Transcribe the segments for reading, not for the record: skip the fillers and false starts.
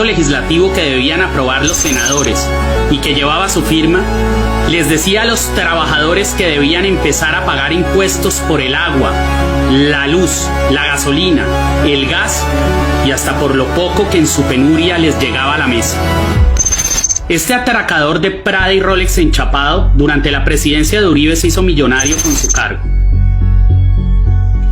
proyecto legislativo que debían aprobar los senadores y que llevaba su firma, les decía a los trabajadores que debían empezar a pagar impuestos por el agua, la luz, la gasolina, el gas y hasta por lo poco que en su penuria les llegaba a la mesa. Este atracador de Prada y Rolex enchapado durante la presidencia de Uribe se hizo millonario con su cargo.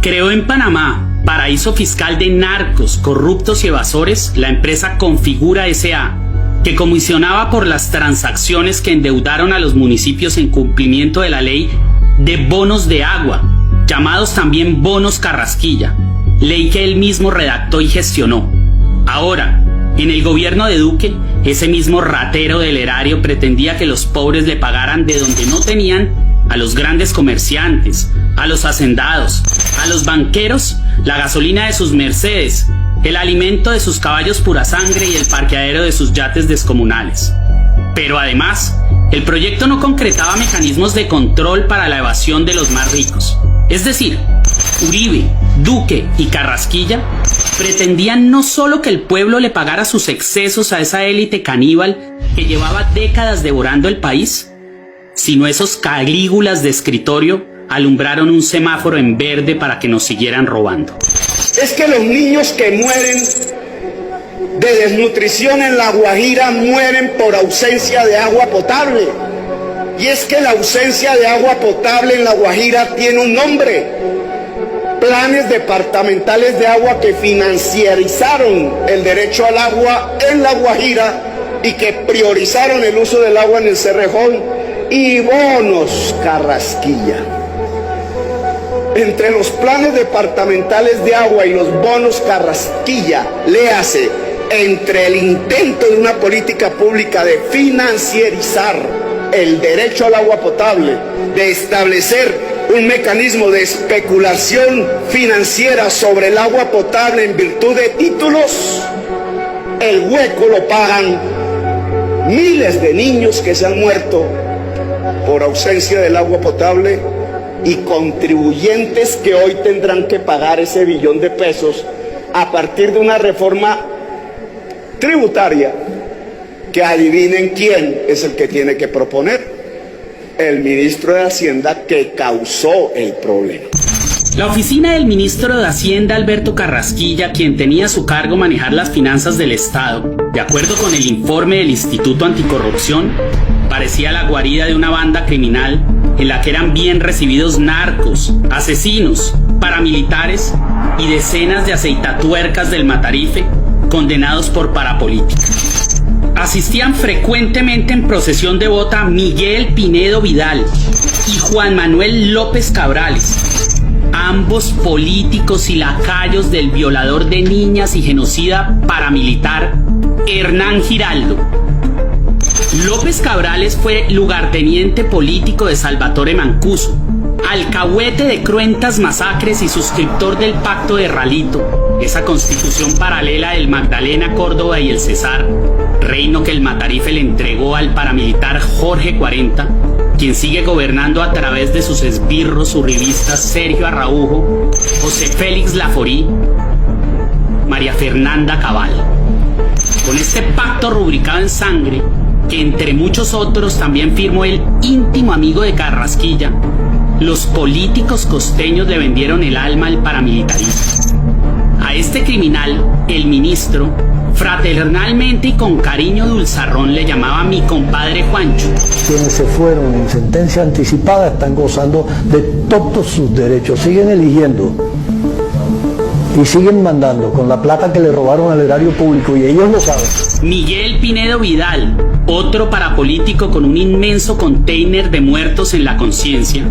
Creó en Panamá, paraíso fiscal de narcos, corruptos y evasores, la empresa Configura S.A., que comisionaba por las transacciones que endeudaron a los municipios en cumplimiento de la ley de bonos de agua, llamados también bonos Carrasquilla, ley que él mismo redactó y gestionó. Ahora, en el gobierno de Duque, ese mismo ratero del erario pretendía que los pobres le pagaran de donde no tenían a los grandes comerciantes, a los hacendados, a los banqueros, la gasolina de sus Mercedes, el alimento de sus caballos pura sangre y el parqueadero de sus yates descomunales. Pero además, el proyecto no concretaba mecanismos de control para la evasión de los más ricos. Es decir, Uribe, Duque y Carrasquilla pretendían no solo que el pueblo le pagara sus excesos a esa élite caníbal que llevaba décadas devorando el país, sino esos calígulas de escritorio alumbraron un semáforo en verde para que nos siguieran robando. Es que los niños que mueren de desnutrición en La Guajira mueren por ausencia de agua potable. Y es que la ausencia de agua potable en La Guajira tiene un nombre: planes departamentales de agua que financiarizaron el derecho al agua en La Guajira y que priorizaron el uso del agua en el Cerrejón, y bonos Carrasquilla. Entre los planes departamentales de agua y los bonos Carrasquilla, léase, entre el intento de una política pública de financiarizar el derecho al agua potable, de establecer un mecanismo de especulación financiera sobre el agua potable en virtud de títulos, el hueco lo pagan miles de niños que se han muerto por ausencia del agua potable y contribuyentes que hoy tendrán que pagar ese billón de pesos a partir de una reforma tributaria que adivinen quién es el que tiene que proponer: el ministro de Hacienda, que causó el problema. La oficina del ministro de Hacienda, Alberto Carrasquilla, quien tenía a su cargo manejar las finanzas del Estado, de acuerdo con el informe del Instituto Anticorrupción, parecía la guarida de una banda criminal en la que eran bien recibidos narcos, asesinos, paramilitares y decenas de aceitatuercas del Matarife condenados por parapolítica. Asistían frecuentemente en procesión de bota Miguel Pinedo Vidal y Juan Manuel López Cabrales, ambos políticos y lacayos del violador de niñas y genocida paramilitar Hernán Giraldo. López Cabrales fue lugarteniente político de Salvatore Mancuso, alcahuete de cruentas masacres y suscriptor del Pacto de Ralito, esa constitución paralela del Magdalena, Córdoba y el Cesar, reino que el Matarife le entregó al paramilitar Jorge 40, quien sigue gobernando a través de sus esbirros uribistas Sergio Arraujo, José Félix Laforí, María Fernanda Cabal. Con este pacto rubricado en sangre, que entre muchos otros también firmó el íntimo amigo de Carrasquilla, los políticos costeños le vendieron el alma al paramilitarismo. A este criminal, el ministro, fraternalmente y con cariño dulzarrón, le llamaba mi compadre Juancho. Quienes se fueron en sentencia anticipada están gozando de todos sus derechos, siguen eligiendo y siguen mandando con la plata que le robaron al erario público, y ellos lo saben. Miguel Pinedo Vidal, otro parapolítico con un inmenso container de muertos en la conciencia,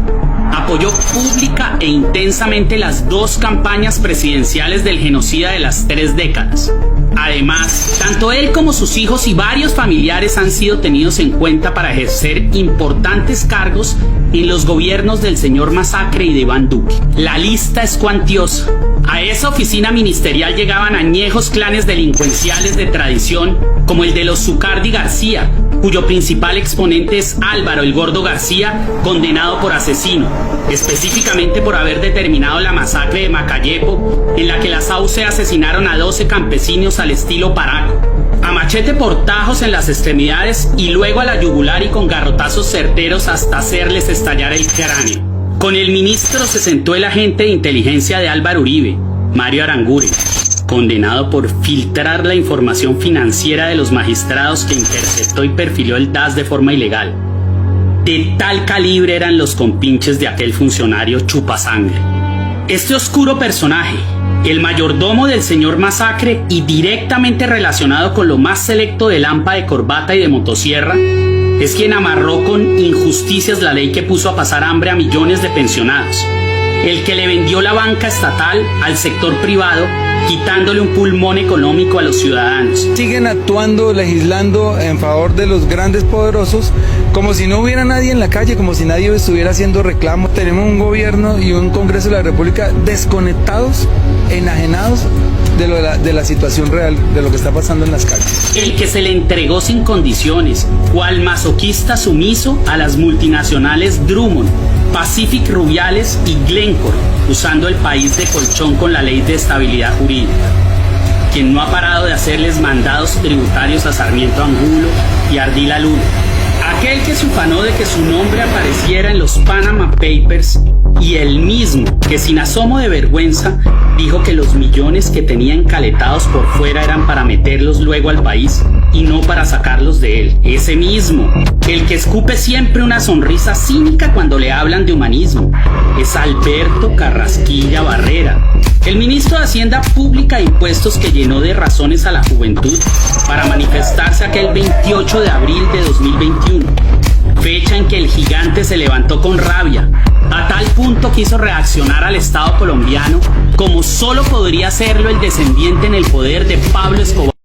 apoyó pública e intensamente las dos campañas presidenciales del genocida de las 3 décadas. Además, tanto él como sus hijos y varios familiares han sido tenidos en cuenta para ejercer importantes cargos en los gobiernos del señor Masacre y de Iván Duque. La lista es cuantiosa. A esa oficina ministerial llegaban añejos clanes delincuenciales de tradición, como el de los Zucardi García, cuyo principal exponente es Álvaro el Gordo García, condenado por asesino, específicamente por haber determinado la masacre de Macayepo, en la que las Sauce asesinaron a 12 campesinos al estilo Paraco. A machete por tajos en las extremidades y luego a la yugular y con garrotazos certeros hasta hacerles estallar el cráneo. Con el ministro se sentó el agente de inteligencia de Álvaro Uribe, Mario Aranguren, condenado por filtrar la información financiera de los magistrados que interceptó y perfiló el DAS de forma ilegal. De tal calibre eran los compinches de aquel funcionario chupasangre. Este oscuro personaje, el mayordomo del señor Masacre y directamente relacionado con lo más selecto de Lampa de corbata y de motosierra, es quien amarró con injusticias la ley que puso a pasar hambre a millones de pensionados, el que le vendió la banca estatal al sector privado, quitándole un pulmón económico a los ciudadanos. Siguen actuando, legislando en favor de los grandes poderosos, como si no hubiera nadie en la calle, como si nadie estuviera haciendo reclamos. Tenemos un gobierno y un Congreso de la República desconectados, enajenados de la situación real, de lo que está pasando en las calles. El que se le entregó sin condiciones, cual masoquista sumiso a las multinacionales Drummond, Pacific Rubiales y Glencore, usando el país de colchón con la ley de estabilidad jurídica. Quien no ha parado de hacerles mandados tributarios a Sarmiento Angulo y Ardila Luna. Aquel que se ufanó de que su nombre apareciera en los Panama Papers y el mismo que sin asomo de vergüenza dijo que los millones que tenía encaletados por fuera eran para meterlos luego al país y no para sacarlos de él. Ese mismo, el que escupe siempre una sonrisa cínica cuando le hablan de humanismo, es Alberto Carrasquilla Barrera, el ministro de Hacienda Pública e Impuestos que llenó de razones a la juventud para manifestarse aquel 28 de abril de 2021, fecha en que el gigante se levantó con rabia. A tal punto quiso reaccionar al Estado colombiano como solo podría hacerlo el descendiente en el poder de Pablo Escobar.